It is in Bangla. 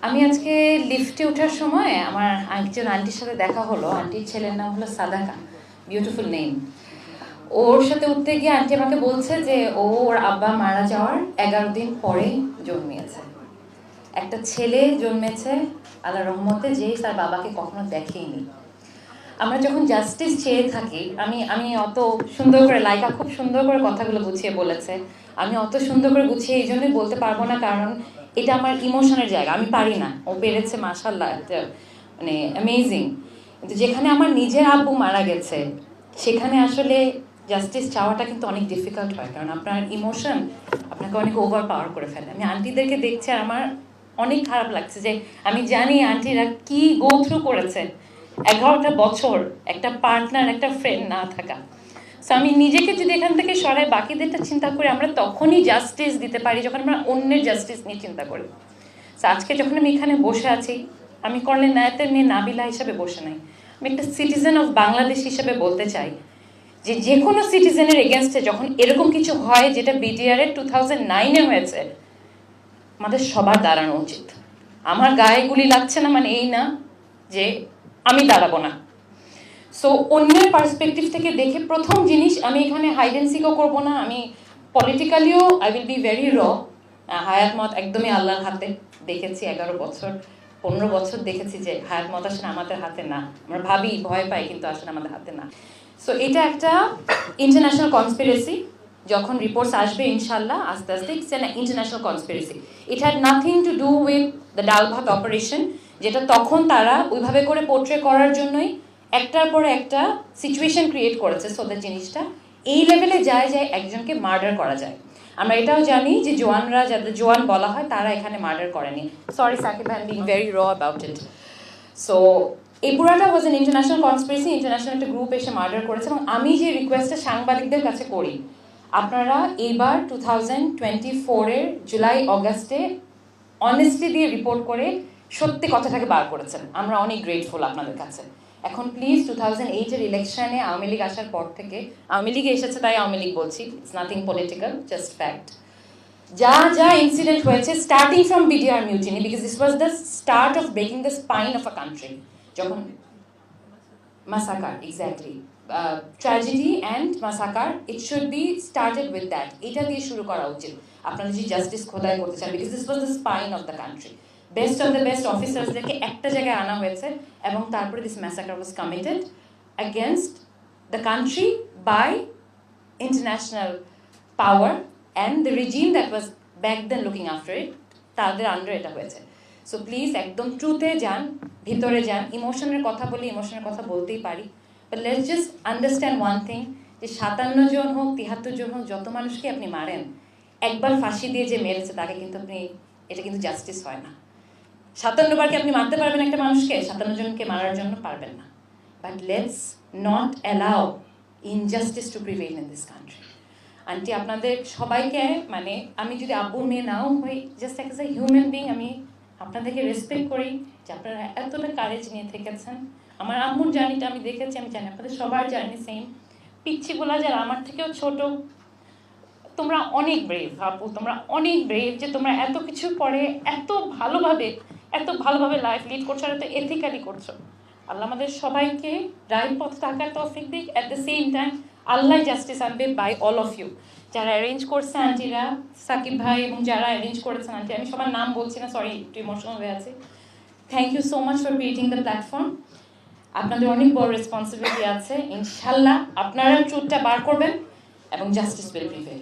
আমি আজকে লিফটে ওঠার সময় আমার একজন আন্টির সাথে দেখা হলো। আন্টির ছেলের নাম হলো সাদাকা, বিউটিফুল নেম। ওর সাথে উঠতে গিয়ে আন্টি আমাকে বলছে যে ওর আব্বা মারা যাওয়ার 11 দিন পরে জন্মিয়েছে, একটা ছেলে জন্মেছে আল্লাহ রহমতে, যে তার বাবাকে কখনো দেখেইনি। আমরা যখন জাস্টিস চেয়ে থাকি, আমি অত সুন্দর করে, লাইকা খুব সুন্দর করে কথাগুলো গুছিয়ে বলেছে, আমি অত সুন্দর করে গুছিয়ে এই জন্যই বলতে পারবো না, কারণ এটা আমার ইমোশনের জায়গা, আমি পারি না। ও পেরেছে, মাশাআল্লাহ, মানে অ্যামেজিং। কিন্তু যেখানে আমার নিজের আব্বু মারা গেছে, সেখানে আসলে জাস্টিস চাওয়াটা কিন্তু অনেক ডিফিকাল্ট হয়, কারণ আপনার ইমোশন আপনাকে অনেক ওভার পাওয়ার করে ফেলে। আমি আন্টিদেরকে দেখছি আর আমার অনেক খারাপ লাগছে যে আমি জানি আন্টিরা কি গো থ্রু করেছে 11টা বছর একটা পার্টনার, একটা ফ্রেন্ড না থাকা। সো আমি নিজেকে যদি এখান থেকে সরাই, বাকিদেরটা চিন্তা করি, আমরা তখনই জাস্টিস দিতে পারি যখন আমরা অন্যের জাস্টিস নিয়ে চিন্তা করি। সো আজকে যখন আমি এখানে বসে আছি, আমি কর্নেল নায়াতের মেয়ে নাবিলা হিসাবে বসে নাই, আমি একটা সিটিজেন অফ বাংলাদেশ হিসেবে বলতে চাই যে যে কোনো সিটিজেনের এগেনস্টে যখন এরকম কিছু হয়, যেটা বিডিআরের 2009-এ হয়েছে, আমাদের সবার দাঁড়ানো উচিত। আমার গায়ে গুলি লাগছে না মানে এই না যে আমি দাঁড়াবো না। সো অন্যের পার্সপেক্টিভ থেকে দেখে প্রথম জিনিস, আমি এখানে হাইড অ্যান্ড সিকও করবো না, আমি পলিটিক্যালিও আই উইল বি ভেরি র। হায়াত মত একদমই আল্লাহর হাতে। দেখেছি 11 বছর 15 বছর দেখেছি যে হায়াত মত আসলে আমাদের হাতে না। আমরা ভাবি, ভয় পাই, কিন্তু আসলে আমাদের হাতে না। সো এটা একটা ইন্টারন্যাশনাল কনস্পিরেসি। যখন রিপোর্টস আসবে ইনশাল্লাহ আস্তে আস্তে, it's an international conspiracy. It had nothing to do with the ডাল ভাত অপারেশন, যেটা তখন তারা ওইভাবে করে পোর্ট্রে করার জন্যই একটার পর একটা সিচুয়েশন ক্রিয়েট করেছে, সো দ্যাট জিনিসটা এই লেভেলে যায় যে একজনকে মার্ডার করা যায়। আমরা এটাও জানি যে জোয়ানরা, যাদের জোয়ান বলা হয়, তারা এখানে মার্ডার করেনি। Sorry Sakib, I am being very raw about it. So এই পুরাটা was an international conspiracy, international একটা গ্রুপ এসে মার্ডার করেছে। এবং আমি যে রিকোয়েস্টটা সাংবাদিকদের কাছে করি, আপনারা এইবার 2024-এর জুলাই অগাস্টে অনেস্টলি দিয়ে রিপোর্ট করে সত্যি কথাটাকে বার করেছেন, আমরা অনেক গ্রেটফুল আপনাদের কাছে। এখন প্লিজ 2008-এর ইলেকশনে আওয়ামী লীগ আসার পর থেকে, আওয়ামী লীগ এসেছে তাই আওয়ামী লীগ বলছি, it's nothing political, just fact, যা যা ইনসিডেন্ট হয়েছে starting from BDR mutiny, because this was the start of breaking the spine of a country. যখন massacre, exactly, tragedy and massacre, it should be started with that. এটা দিয়ে শুরু করা উচিত আপনারা যদি জাস্টিস খোদাই করতে চান, because this was the spine of the country. Best of the best অফিসার্সদেরকে একটা জায়গায় আনা হয়েছে, এবং তারপরে this massacre was committed against the country by international power and the regime that was back then looking after it, তাদের আন্ডার এটা হয়েছে। সো প্লিজ একদম ট্রুথে যান, ভিতরে যান। ইমোশনের কথা বলি, ইমোশনের কথা বলতেই পারি, but let's just understand one thing, যে 57 জন হোক, 73 জন হোক, যত মানুষকে আপনি মারেন, একবার ফাঁসি দিয়ে যে মেরেছে তাকে কিন্তু আপনি, এটা কিন্তু জাস্টিস হয় না। 57 বারকে আপনি মারতে পারবেন একটা মানুষকে, 57 জনকে মারার জন্য পারবেন না। But let's not allow injustice to prevail in this country. Aunty, আপনাদের সবাইকে, মানে আমি যদি আব্বুর মেয়ে নাও হই, just as a human being আমি আপনাদেরকে রেসপেক্ট করি যে আপনারা এতটা কারেজ নিয়ে থেকেছেন। আমার আম্মুর জার্নিটা আমি দেখেছি, আমি জানি আপনাদের সবার জার্নি সেম। পিচ্ছিগুলা যারা আমার থেকেও ছোট, তোমরা অনেক ব্রেভ আপু, তোমরা অনেক ব্রেভ যে তোমরা এত কিছু পরে এত ভালোভাবে লাইফ লিড করছো, আর এত এথিক্যালি করছো। আল্লাহ আমাদের সবাইকে রাইট পথে থাকার তৌফিক দিক। At the same time Allah justice আনবে বাই অল অফ ইউ, যারা অ্যারেঞ্জ করছে আন্টিরা, সাকিব ভাই, এবং যারা অ্যারেঞ্জ করেছেন আন্টি, আমি সবার নাম বলছি না, সরি, একটু ইমোশনাল হয়ে আছে। Thank you so much for creating the platform. আপনাদের অনেক বড় রেসপন্সিবিলিটি আছে, ইনশাল্লাহ আপনারা ট্রুথটা বার করবেন এবং জাস্টিস উইল প্রিভেইল।